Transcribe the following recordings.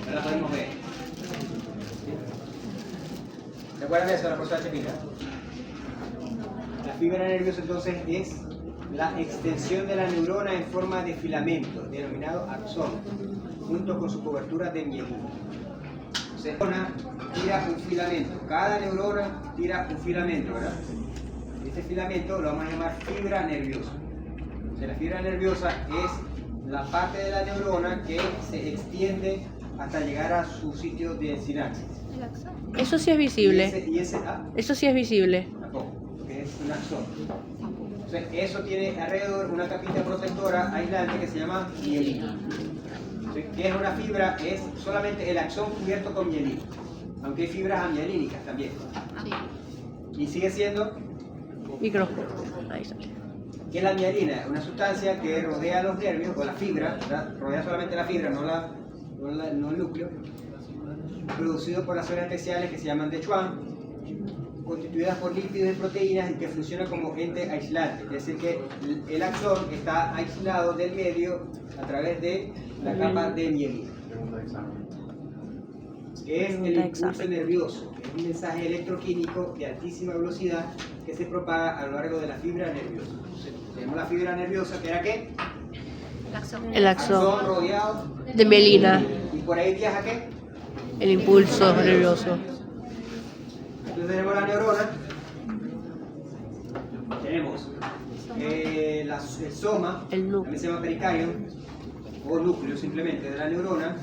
No la podemos ver. ¿Se acuerdan de eso, la próxima chepita? La fibra nerviosa entonces es la extensión de la neurona en forma de filamento, denominado axón, junto con su cobertura de mielina. Entonces, la neurona tira un filamento, cada neurona tira un filamento, ¿verdad? Este filamento lo vamos a llamar fibra nerviosa. O sea, la fibra nerviosa es la parte de la neurona que se extiende hasta llegar a su sitio de sinapsis. Eso sí es visible. Eso sí es visible. Tampoco, porque es un axón. Entonces, eso tiene alrededor una capita protectora aislante que se llama mielina. Entonces, ¿qué es una fibra? Es solamente el axón cubierto con mielina. Aunque hay fibras amielínicas también. Sí. Y sigue siendo Micrófono. Ahí sale. ¿Qué es la mielina? Una sustancia que rodea los nervios, o la fibra, ¿verdad? Rodea solamente la fibra, no el núcleo, producido por las zonas especiales que se llaman de Schwann, constituidas por lípidos y proteínas y que funcionan como ente aislante. Es decir, que el axón está aislado del medio a través de la capa de mielina. Que es el impulso nervioso, que es un mensaje electroquímico de altísima velocidad que se propaga a lo largo de la fibra nerviosa. Entonces, tenemos la fibra nerviosa, que era ¿qué? El axón rodeado de mielina. ¿Y por ahí viaja qué? El impulso nervioso. Entonces tenemos la neurona, tenemos el soma, El núcleo. también se llama pericardio, o núcleo simplemente de la neurona,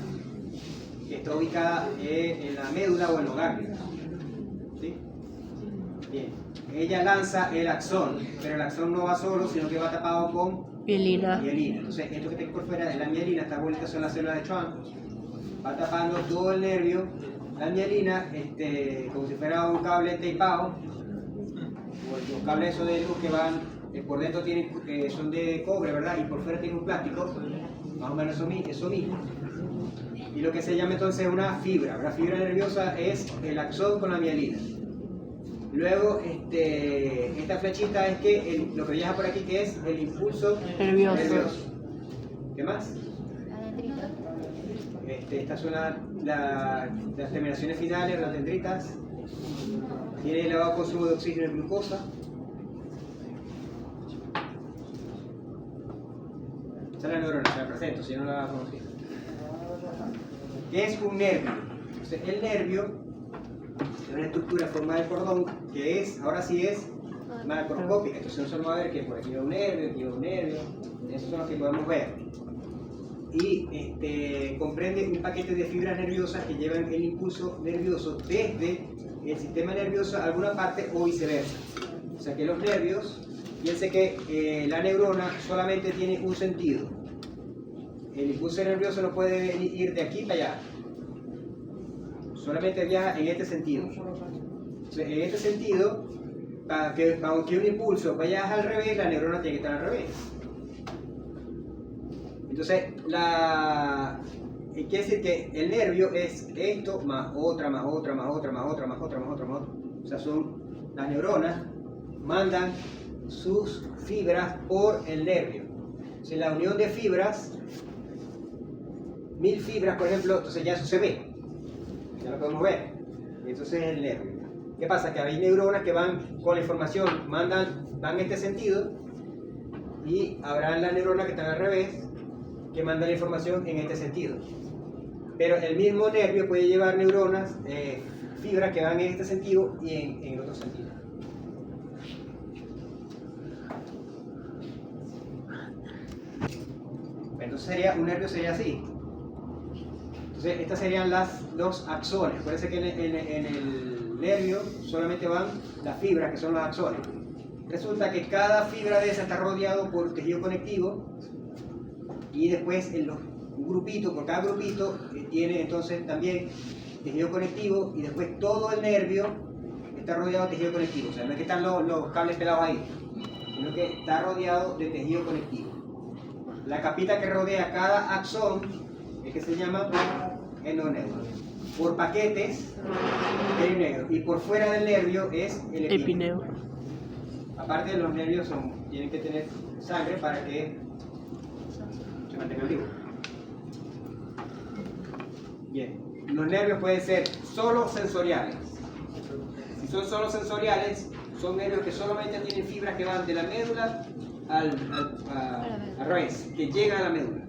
que está ubicada en la médula o en los ganglios. ¿Sí? Bien. Ella lanza el axón, pero el axón no va solo, sino que va tapado con Mielina. Entonces, esto que está por fuera de la mielina, estas bolitas son las células de Schwann, va tapando todo el nervio. La mielina, como si fuera un cable tapado, o los cables esos de luz que van, por dentro tienen, son de cobre, ¿verdad? Y por fuera tienen un plástico, más o menos eso mismo. Y lo que se llama entonces una fibra. La fibra nerviosa es el axón con la mielina. Luego, esta flechita es que lo que viaja por aquí, que es el impulso nervioso. ¿Qué más? Estas son las terminaciones finales, las dendritas. Tiene elevado consumo de oxígeno y glucosa. Esta es la neurona, se la presento, si no la conocía. ¿Qué es un nervio? Entonces, el nervio es una estructura formada de cordón que es, ahora sí es macroscópica. Entonces nosotros vamos a ver que por aquí va un nervio, aquí va un nervio. Esos son los que podemos ver. Y comprende un paquete de fibras nerviosas que llevan el impulso nervioso desde el sistema nervioso a alguna parte o viceversa. O sea que los nervios, piense que la neurona solamente tiene un sentido. El impulso nervioso no puede ir de aquí para allá. Solamente viaja en este sentido. Entonces, en este sentido, para que un impulso vaya al revés, la neurona tiene que estar al revés. Entonces, quiere decir que el nervio es esto más otra, más otra, más otra, más otra, más otra, más otra, más otra. O sea, son las neuronas mandan sus fibras por el nervio. Entonces, la unión de fibras, 1000 fibras, por ejemplo, entonces ya eso se ve. Ya lo podemos ver. Entonces es el nervio. ¿Qué pasa? Que hay neuronas que van con la información, van en este sentido, y habrá las neuronas que están al revés, que mandan la información en este sentido. Pero el mismo nervio puede llevar neuronas, fibras que van en este sentido y en el otro sentido. Entonces un nervio sería así. Entonces estas serían los axones. Parece que en el nervio solamente van las fibras, que son los axones. Resulta que cada fibra de esa está rodeado por tejido conectivo, y después un grupito, por cada grupito tiene entonces también tejido conectivo, y después todo el nervio está rodeado de tejido conectivo. O sea, no es que están los cables pelados ahí, sino que está rodeado de tejido conectivo. La capita que rodea cada axón es que se llama endoneuro. Por paquetes, perineo. Y por fuera del nervio es el epineo. Aparte de los nervios tienen que tener sangre para que se mantengan vivos. Bien, los nervios pueden ser solo sensoriales. Si son solo sensoriales, son nervios que solamente tienen fibras que van de la médula al revés, que llegan a la médula.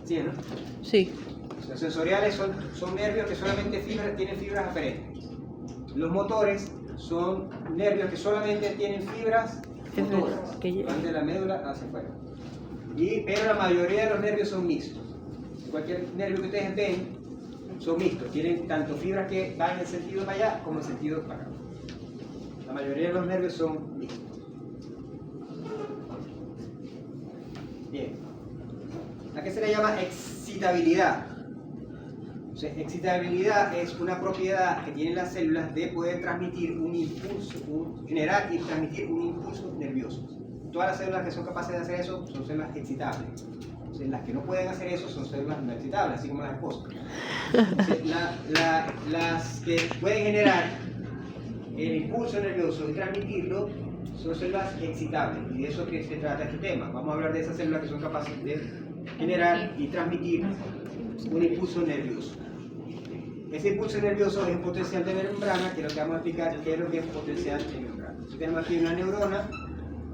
¿Sí, no? Sí. Los sensoriales son nervios que solamente tienen fibras aferentes. Los motores son nervios que solamente tienen fibras motoras, que van de la médula hacia afuera. Pero la mayoría de los nervios son mixtos. Cualquier nervio que ustedes ven son mixtos, tienen tanto fibras que van en el sentido para allá como en el sentido para acá. La mayoría de los nervios son mixtos. Bien. ¿A qué se le llama excitabilidad? O sea, excitabilidad es una propiedad que tienen las células de poder transmitir un impulso, generar y transmitir un impulso nervioso. Todas las células que son capaces de hacer eso son células excitables. O sea, las que no pueden hacer eso son células no excitables, así como las esposas. O sea, las que pueden generar el impulso nervioso y transmitirlo son células excitables. Y de eso que se trata este tema. Vamos a hablar de esas células que son capaces de generar y transmitir un impulso nervioso. Ese impulso nervioso es un potencial de membrana, que es lo que vamos a explicar qué es lo que es potencial de membrana. Entonces tenemos aquí una neurona,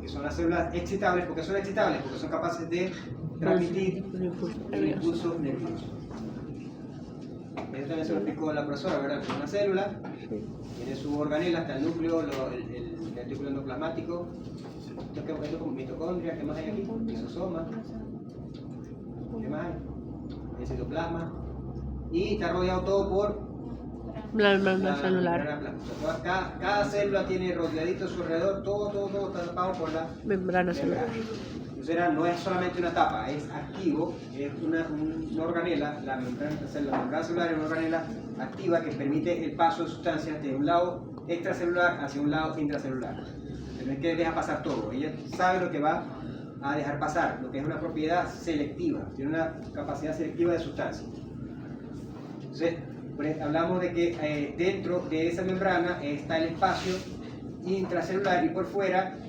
que son las células excitables. ¿Por qué son excitables? Porque son capaces de transmitir un impulso nervioso. Esto también se lo explicó la profesora, ¿verdad? Es una célula, tiene su organela, hasta el núcleo, el retículo endoplasmático, esto es como mitocondria, ¿qué más hay aquí? Lisosoma, ¿qué más hay? El citoplasma, y está rodeado todo por la celular. Cada célula tiene rodeadito a su alrededor, todo está tapado por la membrana celular. Entonces no es solamente una tapa, es activo, es una organela, la membrana celular es una organela activa que permite el paso de sustancias de un lado extracelular hacia un lado intracelular. No es que deja pasar todo, ella sabe lo que va a dejar pasar, lo que es una propiedad selectiva, tiene una capacidad selectiva de sustancias. Entonces, hablamos de que dentro de esa membrana está el espacio intracelular y por fuera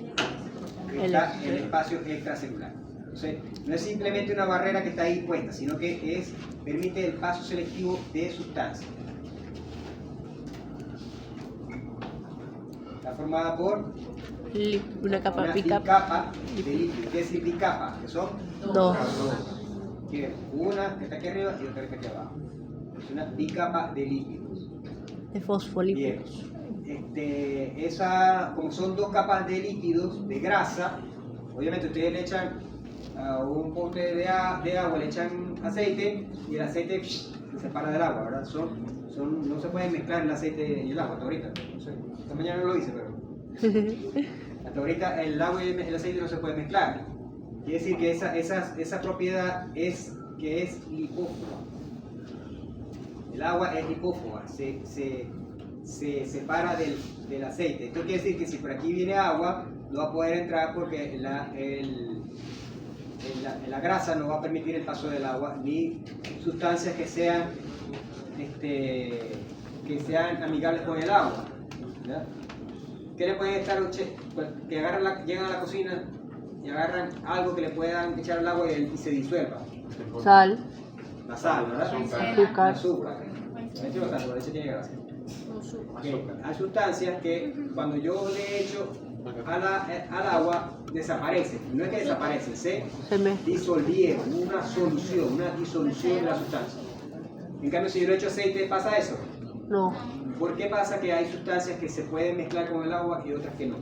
está el espacio extracelular. Entonces, no es simplemente una barrera que está ahí puesta, sino que permite el paso selectivo de sustancias. Está formada por una capa bicapa de líquido. ¿Qué es decir bicapa? Que son dos. Una que está aquí arriba y otra que está aquí abajo. Es una bicapa de líquidos. De fosfolípidos. Bien. Como son dos capas de líquidos, de grasa, obviamente ustedes le echan a un pote de agua, le echan aceite y el aceite se separa del agua, ¿verdad? No se pueden mezclar el aceite y el agua hasta ahorita. No sé, esta mañana no lo hice, pero hasta ahorita el agua y el aceite no se pueden mezclar. Quiere decir que esa propiedad es lipófoba. El agua es lipófoba, se separa del aceite. Esto quiere decir que si por aquí viene agua, no va a poder entrar porque la grasa no va a permitir el paso del agua, ni sustancias que sean amigables con el agua. ¿Ya? ¿Qué le pueden estar? Que llegan a la cocina y agarran algo que le puedan echar al agua y se disuelva. Sal. La sal, ¿verdad? Azúcar. Azúcar. La leche tiene grasa. Hay sustancias que cuando yo le echo al agua desaparecen. No es que desaparecen, se disolvieron. Una disolución de la sustancia. En cambio, si yo le echo aceite, ¿pasa eso? No. ¿Por qué pasa que hay sustancias que se pueden mezclar con el agua y otras que no?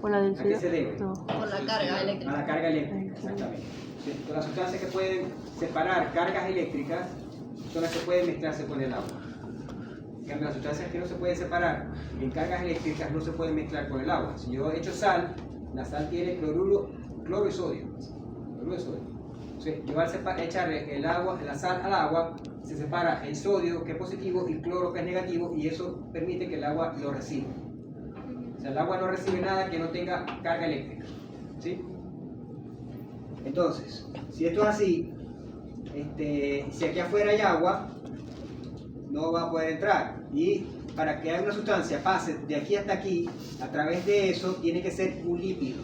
¿Por la densidad? ¿A qué se debe? No. Por la carga eléctrica. A la carga eléctrica, exactamente. Las sustancias que pueden separar cargas eléctricas son las que pueden mezclarse con el agua. En cambio, las sustancias que no se pueden separar en cargas eléctricas no se pueden mezclar con el agua. Si yo echo sal, la sal tiene cloro y sodio. Entonces, yo al echarle la sal al agua, se separa el sodio, que es positivo, y el cloro, que es negativo, y eso permite que el agua lo reciba. O sea, el agua no recibe nada que no tenga carga eléctrica. ¿Sí? Entonces, si esto es así, si aquí afuera hay agua, no va a poder entrar. Y para que una sustancia pase de aquí hasta aquí, a través de eso, tiene que ser un lípido.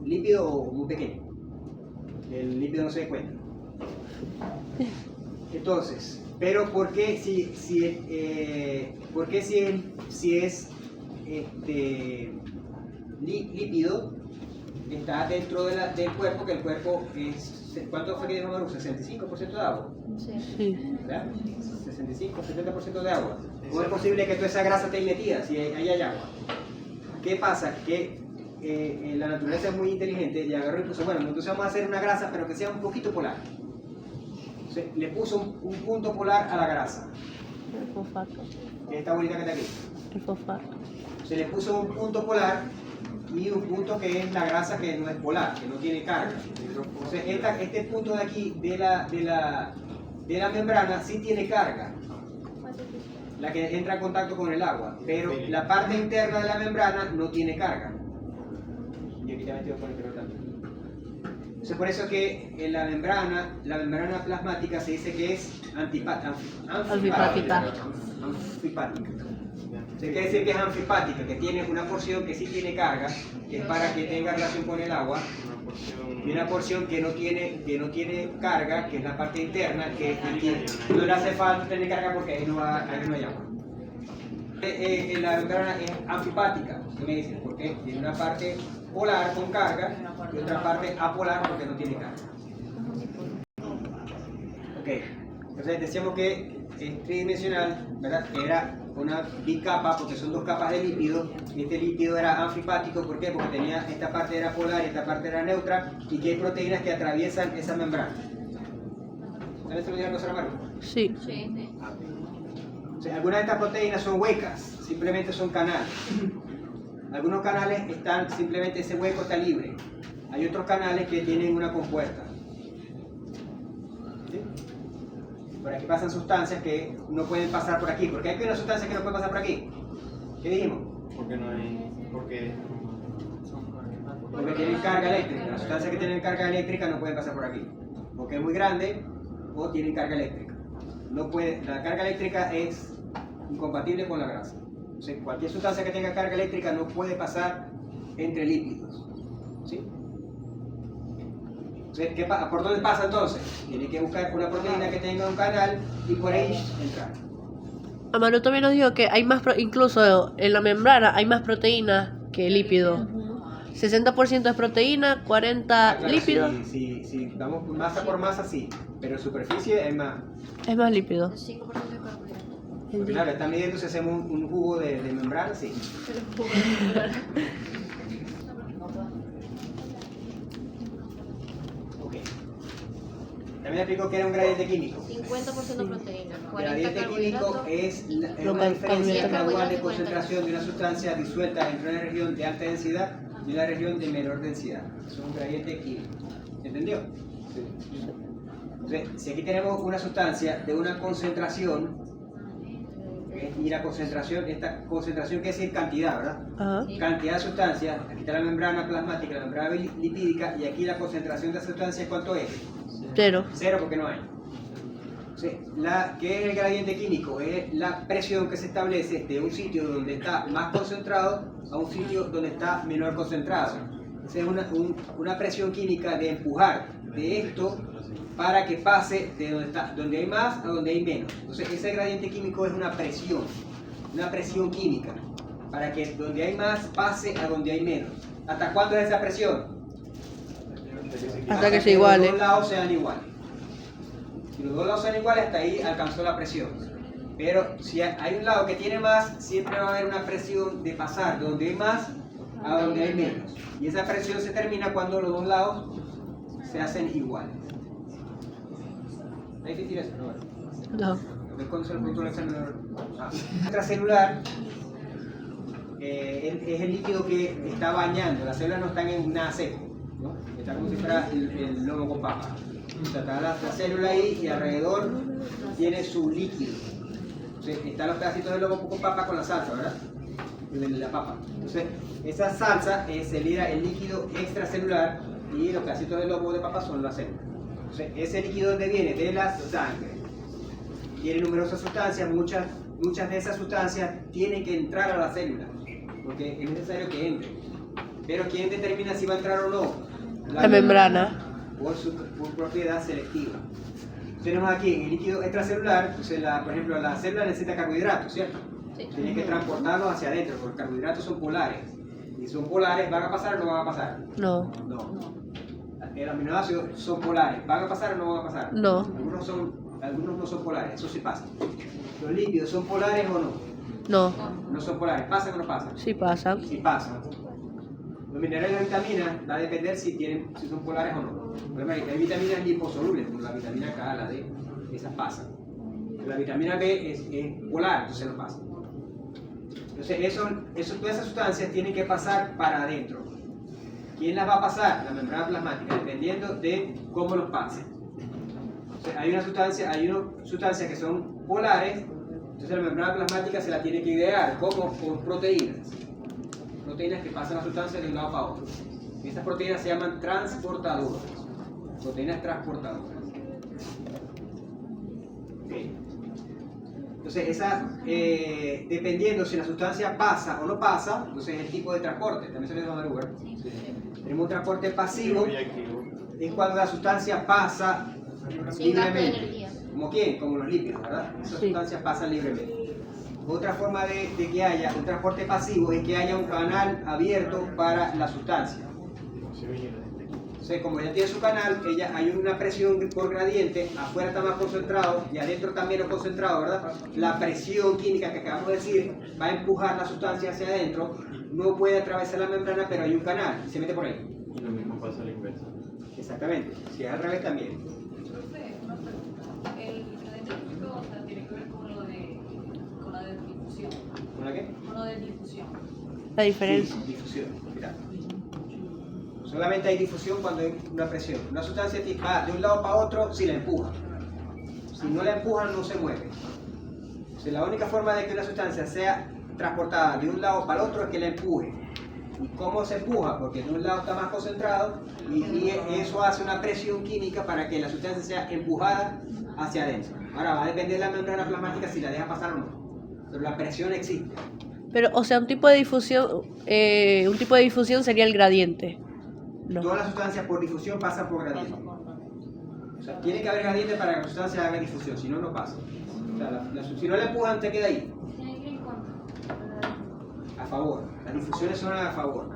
Un lípido muy pequeño. El lípido no se da cuenta. Entonces, pero ¿por qué si es lípido está dentro del cuerpo, que el cuerpo es, ¿cuánto fue que dijo Maru? 65% de agua. Sí. ¿Verdad? 65, 70% de agua. ¿Cómo es posible que toda esa grasa esté metida si ahí hay agua? ¿Qué pasa? Que la naturaleza es muy inteligente y agarró y puso, bueno, entonces vamos a hacer una grasa pero que sea un poquito polar. Entonces, le puso un punto polar a la grasa. El fosfato. Que es esta bolita que está aquí. El fosfato. Se le puso un punto polar y un punto que es la grasa que no es polar, que no tiene carga. Entonces, este punto de aquí de la membrana sí tiene carga, la que entra en contacto con el agua, pero la parte interna de la membrana no tiene carga. Y aquí también tengo que poner también. Entonces, por eso que en la membrana plasmática se dice que es anfipática. Anfipática. Se quiere decir que es anfipática, que tiene una porción que sí tiene carga, que es para que tenga relación con el agua, y una porción que no tiene carga, que es la parte interna, que no le hace falta tener carga porque ahí no hay agua. La membrana es anfipática, ¿qué me dicen? Porque tiene una parte polar con carga y otra parte apolar porque no tiene carga. Ok, entonces decíamos que es tridimensional, ¿verdad? Era una bicapa porque son dos capas de lípido, y este lípido era anfipático, ¿por qué? Porque tenía esta parte era polar y esta parte era neutra, y que hay proteínas que atraviesan esa membrana. ¿Sabes lo que dijo Maru? Sí. O sea, algunas de estas proteínas son huecas, simplemente son canales. Algunos canales están, simplemente ese hueco está libre. Hay otros canales que tienen una compuerta. ¿Sí? Por aquí pasan sustancias que no pueden pasar por aquí. ¿Por qué hay una sustancia que no puede pasar por aquí? ¿Qué dijimos? Porque no hay... Porque tienen carga eléctrica. Las sustancias que tienen carga eléctrica no pueden pasar por aquí. Porque es muy grande o tienen carga eléctrica. No puede, la carga eléctrica es incompatible con la grasa. O sea, cualquier sustancia que tenga carga eléctrica no puede pasar entre lípidos. ¿Sí? O sea, ¿por dónde pasa entonces? Tiene que buscar una proteína que tenga un canal y por ahí entrar. Amaru también nos dijo que hay más, incluso en la membrana hay más proteína que lípido. 60% es proteína, 40% Claro, lípido. Si vamos masa por masa, sí, pero en superficie es más. Es más lípido. 5% de carbohidratos. Porque claro, están midiendo si hacemos un jugo de membrana, sí. Ok. También explico que era un gradiente químico. 50% proteína, El 40 gradiente químico carbohidratos. es una Local- diferencia carbohidratos. gradual de concentración de una sustancia disuelta entre una región de alta densidad y una región de menor densidad. Es un gradiente químico. ¿Entendió? Sí. Entonces, si aquí tenemos una sustancia de una concentración, y la concentración, esta concentración quiere decir cantidad, ¿verdad? Ajá. Cantidad de sustancia, aquí está la membrana plasmática, la membrana lipídica, y aquí la concentración de la sustancia, ¿cuánto es? 0. Cero, porque no hay. Entonces, ¿qué es el gradiente químico? Es la presión que se establece de un sitio donde está más concentrado a un sitio donde está menor concentrado. Esa es una presión química de empujar de esto para que pase de donde hay más a donde hay menos. Entonces, ese gradiente químico es una presión química, para que donde hay más pase a donde hay menos. ¿Hasta cuándo es esa presión? Hasta que se iguale. Los dos lados sean iguales. Si los dos lados sean iguales, hasta ahí alcanzó la presión. Pero si hay un lado que tiene más, siempre va a haber una presión de pasar de donde hay más a donde hay menos. Y esa presión se termina cuando los dos lados se hacen iguales. ¿Es difícil eso? No. No. ¿Cuándo se le preguntó el examen? Extracelular es el líquido que está bañando. Las células no están en nada seco, ¿no? Está como si fuera el lomo con papa. O sea, está la célula ahí y alrededor tiene su líquido. Entonces, están los pedacitos de lomo con papa con la salsa, ¿verdad? De la papa. Entonces, esa salsa sería el líquido extracelular y los pedacitos de lomo de papa son las células. Entonces, ese líquido donde viene de la sangre tiene numerosas sustancias, muchas de esas sustancias tienen que entrar a la célula, porque es necesario que entre. Pero ¿quién determina si va a entrar o no? La membrana. Por propiedad selectiva. tenemos aquí en el líquido extracelular, entonces por ejemplo la célula necesita carbohidratos, ¿cierto? Sí. Tiene que transportarlos hacia adentro, porque los carbohidratos son polares. Y son polares, ¿van a pasar o no van a pasar? No. No. Los aminoácidos son polares, ¿van a pasar o no van a pasar? No. Algunos no son polares, eso sí pasa. ¿Los lípidos son polares o no? No. No son polares, ¿pasan o no pasan? Sí pasan. Sí pasan. Los minerales y las vitaminas va a depender si son polares o no. Por ejemplo, hay vitaminas liposolubles, como la vitamina K, la D, esas pasan. La vitamina B es polar, entonces no pasa. Entonces, todas esas sustancias tienen que pasar para adentro. ¿Quién las va a pasar? La membrana plasmática, dependiendo de cómo los pase. Entonces, hay unas sustancias que son polares, entonces la membrana plasmática se la tiene que idear, como con proteínas. Proteínas que pasan las sustancias de un lado para otro. Y estas proteínas se llaman transportadoras. Proteínas transportadoras. Okay. Entonces, dependiendo si la sustancia pasa o no pasa, entonces el tipo de transporte, también se le llama lugar. Tenemos un transporte pasivo, Muy activo. es cuando la sustancia pasa Sin gasto de libremente. energía. ¿Como quién? Como los lípidos, ¿verdad? Esas Sí. sustancias pasan libremente. Otra forma de que haya un transporte pasivo es que haya un canal abierto para la sustancia. Entonces, como ella tiene su canal, hay una presión por gradiente, afuera está más concentrado y adentro está menos concentrado, ¿verdad? La presión química que acabamos de decir va a empujar la sustancia hacia adentro, no puede atravesar la membrana, pero hay un canal y se mete por ahí. Y lo mismo pasa a la inversa. Exactamente, si es al revés también. Profe, una pregunta. El gradiente químico, o sea, tiene que ver con la de difusión. ¿Con la qué? Con lo de difusión. La diferencia. Sí, difusión, mira. Solamente hay difusión cuando hay una presión. Una sustancia va de un lado para otro si la empuja. Si no la empujan, no se mueve. O sea, la única forma de que una sustancia sea transportada de un lado para el otro es que la empuje. ¿Y cómo se empuja? Porque de un lado está más concentrado y eso hace una presión química para que la sustancia sea empujada hacia adentro. Ahora va a depender de la membrana plasmática si la deja pasar o no. Pero la presión existe. Pero, o sea, un tipo de difusión sería el gradiente. No. Todas las sustancias por difusión pasan por gradiente. O sea, tiene que haber gradiente para que la sustancia haga difusión, si no, no pasa. O sea, si no la empujan, te queda ahí. Tiene que ir en contra. A favor. Las difusiones son a favor.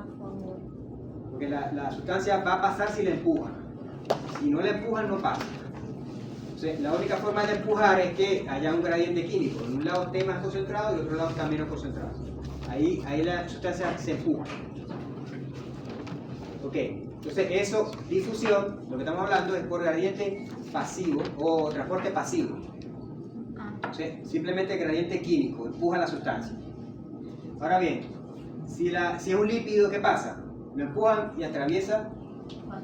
Porque la sustancia va a pasar si la empujan. Si no la empujan, no pasa. Entonces, la única forma de empujar es que haya un gradiente químico. En un lado esté más concentrado y en otro lado está menos concentrado. Ahí la sustancia se empuja. Ok, entonces eso, difusión, lo que estamos hablando es por gradiente pasivo o transporte pasivo. Entonces, simplemente gradiente químico, empuja la sustancia. Ahora bien, si es un lípido, ¿qué pasa? Lo empujan y atraviesa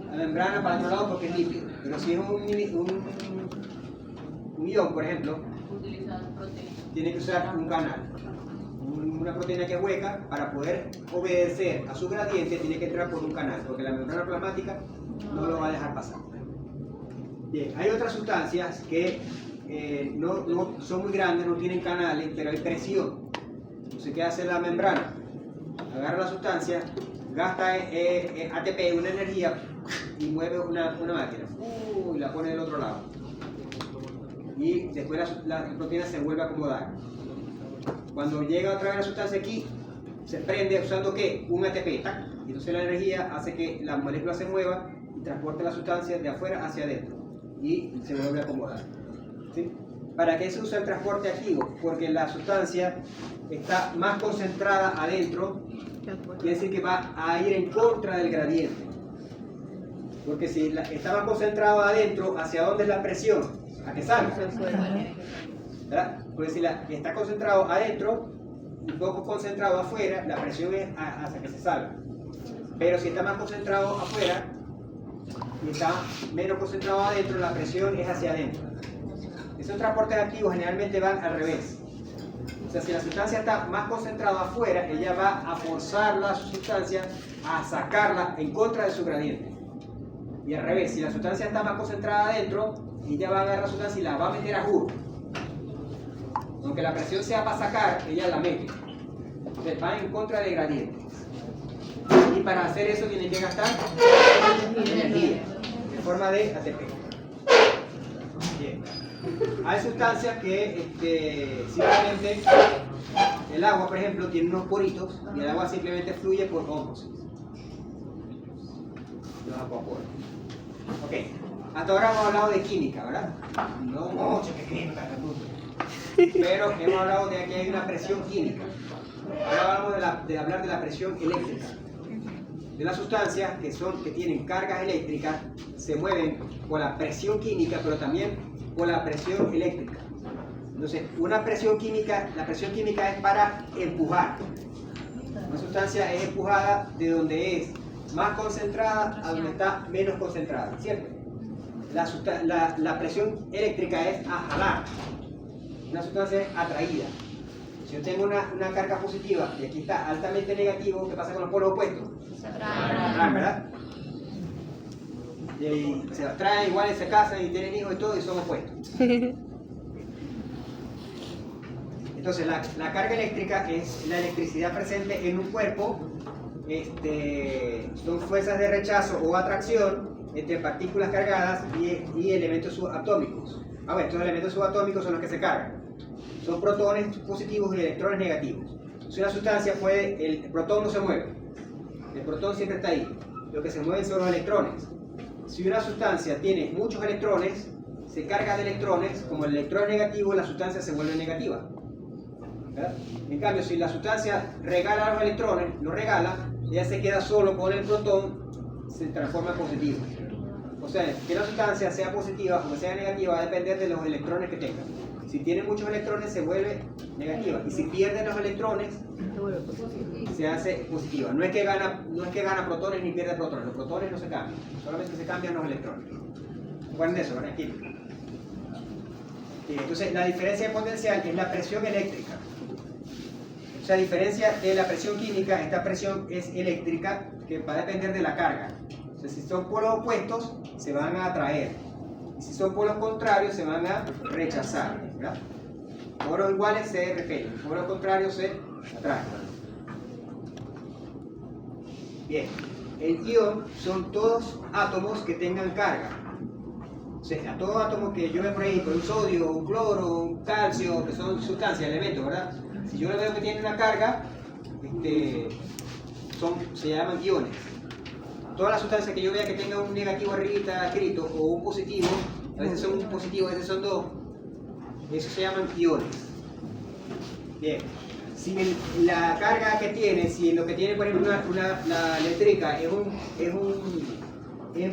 la membrana para el otro lado porque es lípido. Pero si es un ion, por ejemplo, Utilizar proteínas. tiene que usar un canal. Una proteína que es hueca, para poder obedecer a su gradiente, tiene que entrar por un canal, porque la membrana plasmática no lo va a dejar pasar. Bien, hay otras sustancias que no son muy grandes, no tienen canales, pero hay presión. Entonces, ¿qué hace la membrana? Agarra la sustancia, gasta ATP, una energía, y mueve una máquina. Y la pone del otro lado. Y después la proteína se vuelve a acomodar. Cuando llega otra vez la sustancia aquí, se prende usando ¿qué? Un ATP, ¡tac! Y entonces la energía hace que la molécula se mueva y transporte la sustancia de afuera hacia adentro y se vuelve a acomodar. ¿Sí? ¿Para qué se usa el transporte activo? Porque la sustancia está más concentrada adentro, quiere decir que va a ir en contra del gradiente. Porque si está más concentrado adentro, ¿hacia dónde es la presión? A que salga. ¿Verdad? Porque si está concentrado adentro, un poco concentrado afuera, la presión es hacia que se salga. Pero si está más concentrado afuera y está menos concentrado adentro, la presión es hacia adentro. Esos transportes activos generalmente van al revés. O sea, si la sustancia está más concentrada afuera, ella va a forzar la sustancia a sacarla en contra de su gradiente. Y al revés, si la sustancia está más concentrada adentro, ella va a agarrar la sustancia y la va a meter a juro. Aunque la presión sea para sacar, ella la mete. Entonces va en contra del gradiente. Y para hacer eso tiene que gastar energía en forma de ATP. Bien. Hay sustancias que simplemente el agua, por ejemplo, tiene unos poritos y el agua simplemente fluye por ósmosis. Los acuaporos. Ok, hasta ahora hemos hablado de química, ¿verdad? No mucho que química, pero hemos hablado de que hay una presión química. Ahora vamos de hablar de la presión eléctrica. De las sustancias que tienen cargas eléctricas se mueven por la presión química, pero también por la presión eléctrica. Entonces, una presión química, la presión química es para empujar. Una sustancia es empujada de donde es más concentrada a donde está menos concentrada, ¿cierto? La presión eléctrica es a jalar. Una sustancia es atraída. Si yo tengo una carga positiva y aquí está altamente negativo, ¿qué pasa con los polos opuestos? Se Atraen, ¿verdad? Y se atraen iguales, se casan y tienen hijos y todo y son opuestos. Entonces la carga eléctrica es la electricidad presente en un cuerpo. Son fuerzas de rechazo o atracción entre partículas cargadas y elementos subatómicos. Bueno, estos elementos subatómicos son los que se cargan. Son protones positivos y electrones negativos. Si una sustancia el protón no se mueve. El protón siempre está ahí. Lo que se mueven son los electrones. Si una sustancia tiene muchos electrones, se carga de electrones, como el electrón es negativo, la sustancia se vuelve negativa. ¿Verdad? En cambio, si la sustancia regala los electrones, lo regala, ella se queda solo con el protón, se transforma en positivo. O sea, que la sustancia sea positiva o que sea negativa va a depender de los electrones que tenga. Si tiene muchos electrones se vuelve negativa y si pierde los electrones se hace positiva. No es que gana protones ni pierde protones, los protones no se cambian, solamente se cambian los electrones. Recuerden eso, ¿verdad? Química. Entonces la diferencia de potencial es la presión eléctrica. O sea, a diferencia de la presión química, esta presión es eléctrica que va a depender de la carga. O sea, si son polos opuestos se van a atraer. Y si son polos contrarios se van a rechazar, ¿verdad? Polos iguales se repelen, polos contrarios se atraen. Bien, el ion son todos átomos que tengan carga. O sea, a todos átomos que yo veo por ahí, por un sodio, un cloro, un calcio, que son sustancias, elementos, ¿verdad? Si yo le veo que tiene una carga, se llaman iones. Todas las sustancias que yo vea que tengan un negativo arriba escrito o un positivo, a veces son un positivo, a veces son dos, eso se llaman iones. Bien, si la carga que tiene, si lo que tiene por ejemplo la eléctrica es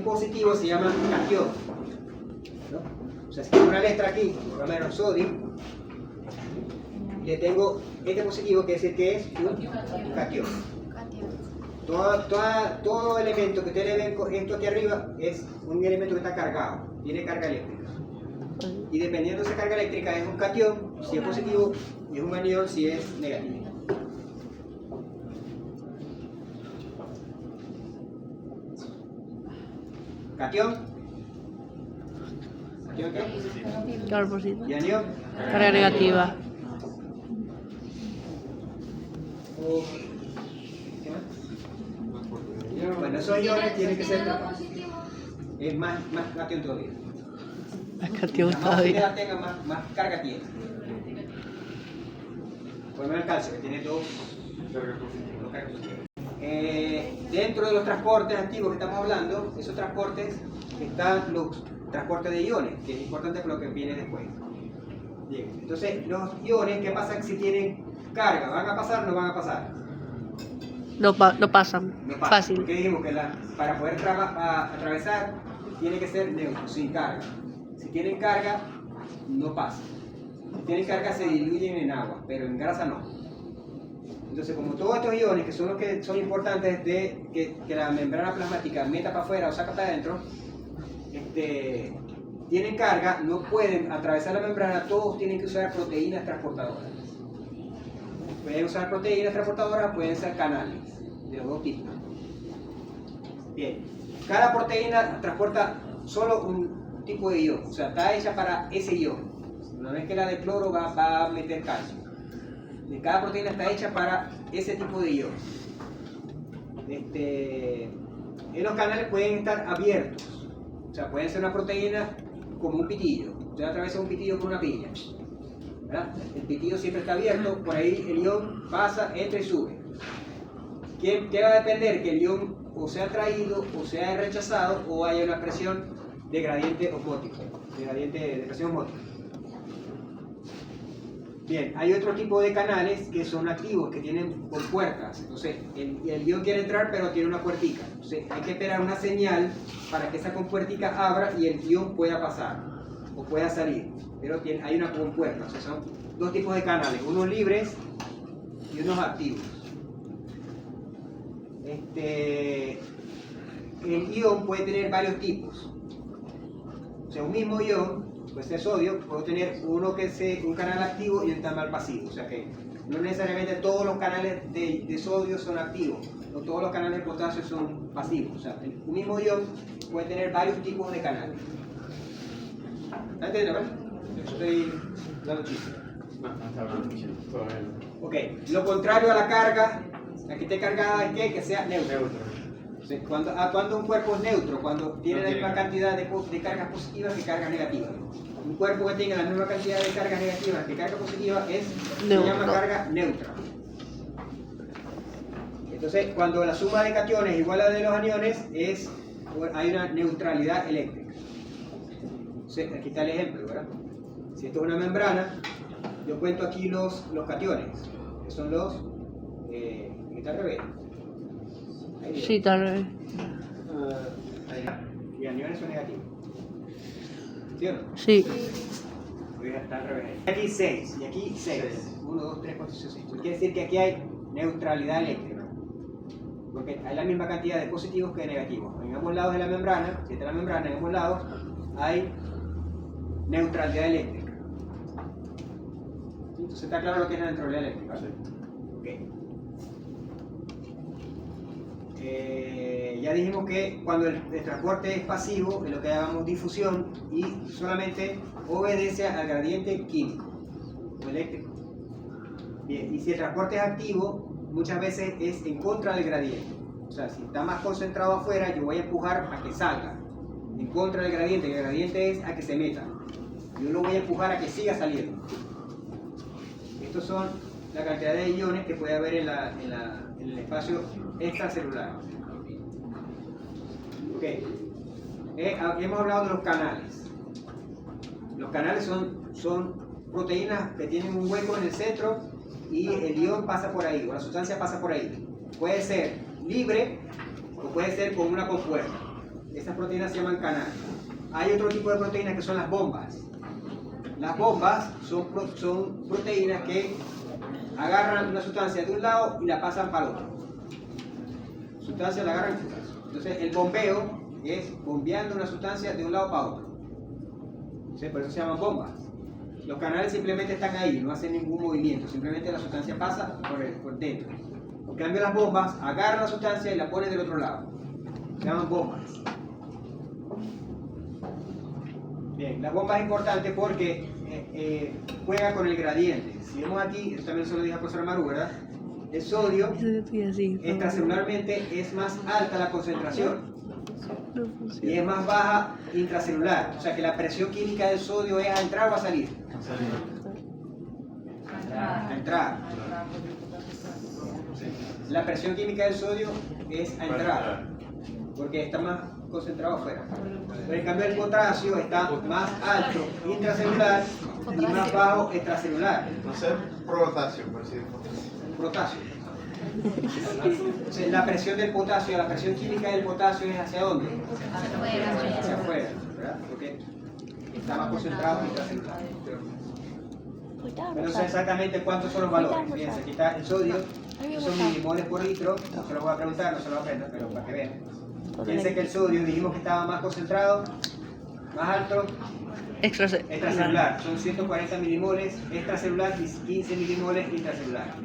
positivo, se llama catión, ¿no? O sea, si tengo una letra aquí, por lo menos sodio, le tengo este positivo que es el que es un catión. Todo elemento que ustedes ven esto aquí arriba es un elemento que está cargado, tiene carga eléctrica. Y dependiendo de esa carga eléctrica es un catión si es positivo y es un anión si es negativo. ¿Catión? ¿Catión qué? Claro, por sí. ¿Y anión? Carga negativa. ¿Qué más? Bueno, esos iones tienen que ser es más catión todavía. Más catión Más todavía. actividad tenga, más carga tiene. Por ejemplo el calcio, que tiene dos cargas positivas. Dentro de los transportes antiguos que estamos hablando, esos transportes están los transportes de iones, que es importante por lo que viene después. Bien, entonces los iones, ¿qué pasa si tienen carga? ¿Van a pasar o no van a pasar? No pasan. No pasan, Fácil. porque dijimos que para poder atravesar tiene que ser neutro, sin carga. Si tienen carga, no pasan. Si tienen carga se diluyen en agua, pero en grasa no. Entonces, como todos estos iones, que son los que son importantes de que la membrana plasmática meta para afuera o saca para adentro, tienen carga, no pueden atravesar la membrana, todos tienen que usar proteínas transportadoras. Pueden usar proteínas transportadoras, pueden ser canales, de los dos tipos. Bien, cada proteína transporta solo un tipo de ion, o sea, está hecha para ese ion. Una vez que la de cloro va a meter calcio. Cada proteína está hecha para ese tipo de ion. En los canales pueden estar abiertos, o sea, pueden ser una proteína como un pitillo. O usted atraviesa un pitillo con una piña, ¿verdad? El pitillo siempre está abierto, por ahí el ion pasa, entra y sube. ¿Qué va a depender? Que el ion o sea traído, o sea rechazado, o haya una presión de gradiente osmótico, de gradiente de presión osmótica. Bien, hay otro tipo de canales que son activos, que tienen compuertas. Entonces, el ion quiere entrar, pero tiene una puertica. Entonces, hay que esperar una señal para que esa compuertica abra y el ion pueda pasar o pueda salir. Pero hay una compuerta. O sea, son dos tipos de canales, unos libres y unos activos. El ion puede tener varios tipos. O sea, un mismo ion, puede ser sodio, puede tener un canal activo y un canal pasivo. O sea que no necesariamente todos los canales de sodio son activos, no todos los canales de potasio son pasivos. O sea, un mismo ion puede tener varios tipos de canales. ¿Está entendiendo, verdad? Yo estoy dando chistes. No, está hablando todavía no. Ok, lo contrario a la carga, la que esté cargada es que sea neutro. Neutro. Entonces, cuando un cuerpo es neutro, cuando tiene No la tiene misma carga. cantidad de cargas positivas que cargas negativas. Un cuerpo que tenga la misma cantidad de cargas negativas que cargas positivas se Neutro. llama carga neutra. Entonces, cuando la suma de cationes es igual a la de los aniones, hay una neutralidad eléctrica. Entonces, aquí está el ejemplo, ¿verdad? Si esto es una membrana, yo cuento aquí los cationes, que son los... aquí está al revés. Ahí viene. Sí, tal vez. Y aniones son negativos. ¿Sí o no? Sí. Está al revés. Aquí 6 y aquí 6. 1, 2, 3, 4, 5, 6. Quiere decir que aquí hay neutralidad eléctrica. Porque hay la misma cantidad de positivos que de negativos. En ambos lados de la membrana, si está la membrana, en ambos lados hay neutralidad eléctrica. Entonces está claro lo que es la neutralidad eléctrica. Sí. Ok. Ya dijimos que cuando el transporte es pasivo, es lo que llamamos difusión y solamente obedece al gradiente químico o eléctrico. Bien, y si el transporte es activo, muchas veces es en contra del gradiente. O sea, si está más concentrado afuera, yo voy a empujar a que salga. En contra del gradiente, que el gradiente es a que se meta. Yo lo voy a empujar a que siga saliendo. Estos son la cantidad de iones que puede haber en el espacio extracelular. Ok. Hemos hablado de los canales. Los canales son proteínas que tienen un hueco en el centro y el ion pasa por ahí, o la sustancia pasa por ahí. Puede ser libre o puede ser con una compuerta. Estas proteínas se llaman canales. Hay otro tipo de proteínas que son las bombas. Las bombas son proteínas que agarran una sustancia de un lado y la pasan para el otro. Sustancia la agarran. Entonces el bombeo es bombeando una sustancia de un lado para otro. ¿Sí? Por eso se llaman bombas. Los canales simplemente están ahí, no hacen ningún movimiento, simplemente la sustancia pasa por dentro. En cambio las bombas agarran la sustancia y la ponen del otro lado. Se llaman bombas. Bien, la bomba es importante porque juega con el gradiente. Si vemos aquí, esto también se lo dije al profesor Maru, ¿verdad? El sodio, extracelularmente es más alta la concentración y es más baja intracelular. O sea que la presión química del sodio es a entrar o a salir. A entrar. La presión química del sodio es a entrar, porque está más concentrado afuera. Pero en cambio el potasio está más alto intracelular y más bajo extracelular. No sé, potasio, por decir Potasio. Entonces, la presión del potasio, la presión química del potasio es hacia dónde? Hacia afuera, ¿verdad? Porque está más concentrado intracelular. Pero no sé exactamente cuántos son los valores. Fíjense, aquí está el sodio, son milimoles por litro. No se lo voy a preguntar, no se lo voy a aprender, pero para que vean. Fíjense que el sodio dijimos que estaba más concentrado, más alto, extracelular. Son 140 milimoles extracelular y 15 milimoles intracelular.